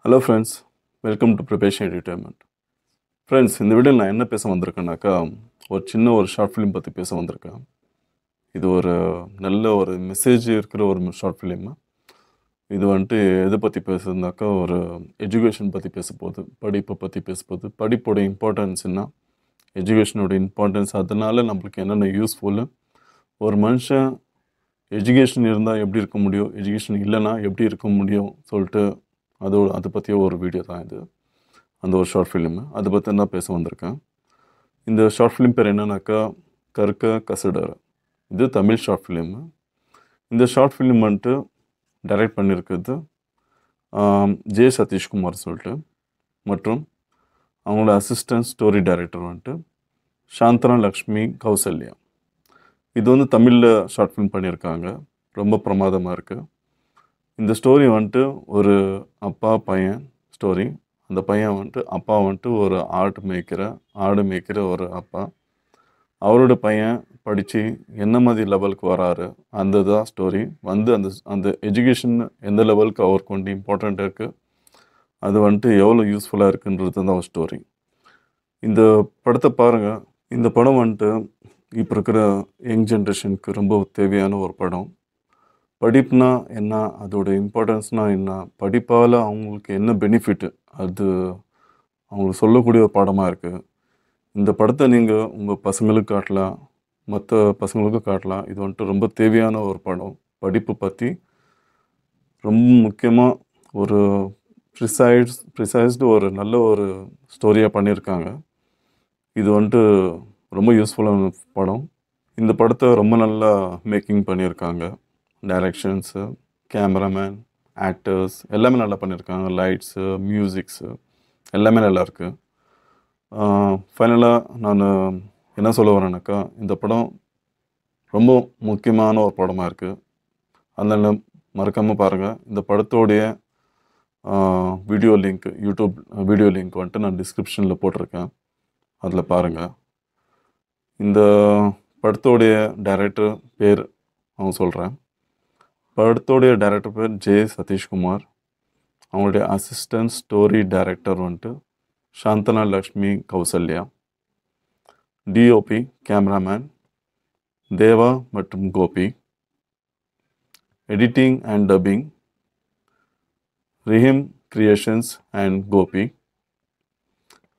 Hello friends, welcome to Preparation Entertainment. Friends, இந்த வீடியோவில் நான் என்ன பேச வந்திருக்கேன்னாக்கா ஒரு சின்ன ஷார்ட் ஃபிலிம் பற்றி பேச வந்திருக்கேன். இது ஒரு நல்ல ஒரு மெசேஜ் இருக்கிற ஒரு ஷார்ட் ஃபிலிம். இது வந்துட்டு எதை பற்றி பேசுறதுனாக்கா ஒரு எஜுகேஷன் பற்றி பேச போகுது, படிப்பை பற்றி பேச போகுது. படிப்போட இம்பார்ட்டன்ஸ் என்ன, எஜுகேஷனோட இம்பார்ட்டன்ஸ், அதனால நம்மளுக்கு என்னென்ன யூஸ்ஃபுல்லு, ஒரு மனுஷன் எஜுகேஷன் இருந்தால் எப்படி இருக்க முடியும், எஜுகேஷன் இல்லைன்னா எப்படி இருக்க முடியும் சொல்லிட்டு அதை பற்றிய ஒரு வீடியோ தான் இது. அந்த ஒரு ஷார்ட் ஃபிலிமு அதை பற்றி தான் பேச வந்திருக்கேன். இந்த ஷார்ட் ஃபிலிம் பேர் என்னன்னாக்கா கற்க கசடற. இது தமிழ் ஷார்ட் ஃபிலிமு. இந்த ஷார்ட் ஃபிலிம் வந்துட்டு டைரக்ட் பண்ணியிருக்கிறது ஜே சதீஷ்குமார் சொல்லிட்டு, மற்றும் அவங்களோட அசிஸ்டன்ட் ஸ்டோரி டைரக்டர் வந்துட்டு சாந்தனா லக்ஷ்மி கௌசல்யா. இது வந்து தமிழில் ஷார்ட் ஃபிலிம் பண்ணியிருக்காங்க. ரொம்ப பிரமாதமாக இருக்குது. இந்த ஸ்டோரி வந்துட்டு ஒரு அப்பா பையன் ஸ்டோரி. அந்த பையன் வந்துட்டு அப்பா வந்துட்டு ஒரு ஆடு மேய்க்கிற ஒரு அப்பா. அவரோட பையன் படித்து என்ன மாதிரி லெவலுக்கு வராரு, அந்த தான் ஸ்டோரி. வந்து அந்த எஜுகேஷன் எந்த லெவலுக்கு அவருக்கு வந்து இம்பார்ட்டண்ட் இருக்குது, அது வந்துட்டு எவ்வளோ யூஸ்ஃபுல்லாக இருக்குன்றது தான் ஒரு ஸ்டோரி. இந்த படத்தை பாருங்கள். இந்த படம் வந்துட்டு இப்போ இருக்கிற யங் ஜென்ரேஷனுக்கு ரொம்ப தேவையான ஒரு படம். படிப்புனா என்ன, அதோட இம்பார்ட்டன்ஸ்னால் என்ன, படிப்பால் அவங்களுக்கு என்ன பெனிஃபிட்டு, அது அவங்களுக்கு சொல்லக்கூடிய ஒரு பாடமாக இருக்குது. இந்த படத்தை நீங்கள் உங்கள் பசங்களுக்கு காட்டலாம், மற்ற பசங்களுக்கும் காட்டலாம். இது வந்துட்டு ரொம்ப தேவையான ஒரு படம். படிப்பு பற்றி ரொம்ப முக்கியமாக ஒரு ப்ரிசைஸ்டு ஒரு நல்ல ஒரு ஸ்டோரியாக பண்ணியிருக்காங்க. இது வந்துட்டு ரொம்ப யூஸ்ஃபுல்லான படம். இந்த படத்தை ரொம்ப நல்லா மேக்கிங் பண்ணியிருக்காங்க. டைரக்ஷன்ஸு, கேமராமேன், ஆக்டர்ஸ் எல்லாமே நல்லா பண்ணியிருக்காங்க. லைட்ஸு, மியூசிக்ஸு எல்லாமே நல்லாயிருக்கு. ஃபைனலாக நான் என்ன சொல்ல வரேன்னாக்கா, இந்த படம் ரொம்ப முக்கியமான ஒரு படமாக இருக்குது. அதனால் மறக்காமல் பாருங்கள். இந்த படத்தோடைய video link, YouTube video link வந்துட்டு நான் டிஸ்கிரிப்ஷனில் போட்டிருக்கேன், அதில் பாருங்கள். இந்த படத்தோடைய டைரக்டர் பேர் அவங்க சொல்கிறேன். படத்தோடைய டைரக்டர் பேர் ஜே சதீஷ்குமார். அவங்களுடைய அசிஸ்டன்ட் ஸ்டோரி டைரக்டர் வந்துட்டு சாந்தனா லக்ஷ்மி கௌசல்யா. டிஓபி கேமராமேன் தேவா மற்றும் Gopi. Editing and dubbing Rihim creations and Gopi.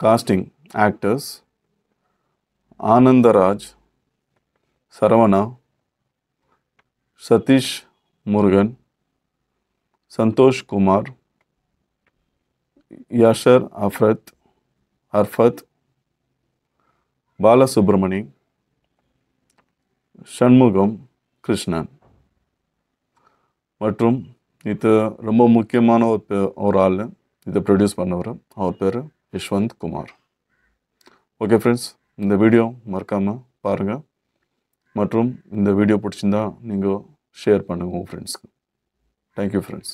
Casting actors Anandaraj, Saravana, Sathish Murugan, Santhosh Kumar, Yashar Arfat, Balasubramani, Shanmugam Krishnan. மற்றும் இது ரொம்ப முக்கியமான ஒரு ஆள், இதை ப்ரொடியூஸ் பண்ணவர். அவர் பேர் யஷ்வந்த் குமார். ஓகே ஃப்ரெண்ட்ஸ், இந்த வீடியோ மறக்காமல் பாருங்கள். மற்றும் இந்த வீடியோ பிடிச்சிருந்தா நீங்கள் ஷேர் பண்ணுங்கள் உங்கள் ஃப்ரெண்ட்ஸ்க்கு. Thank you friends.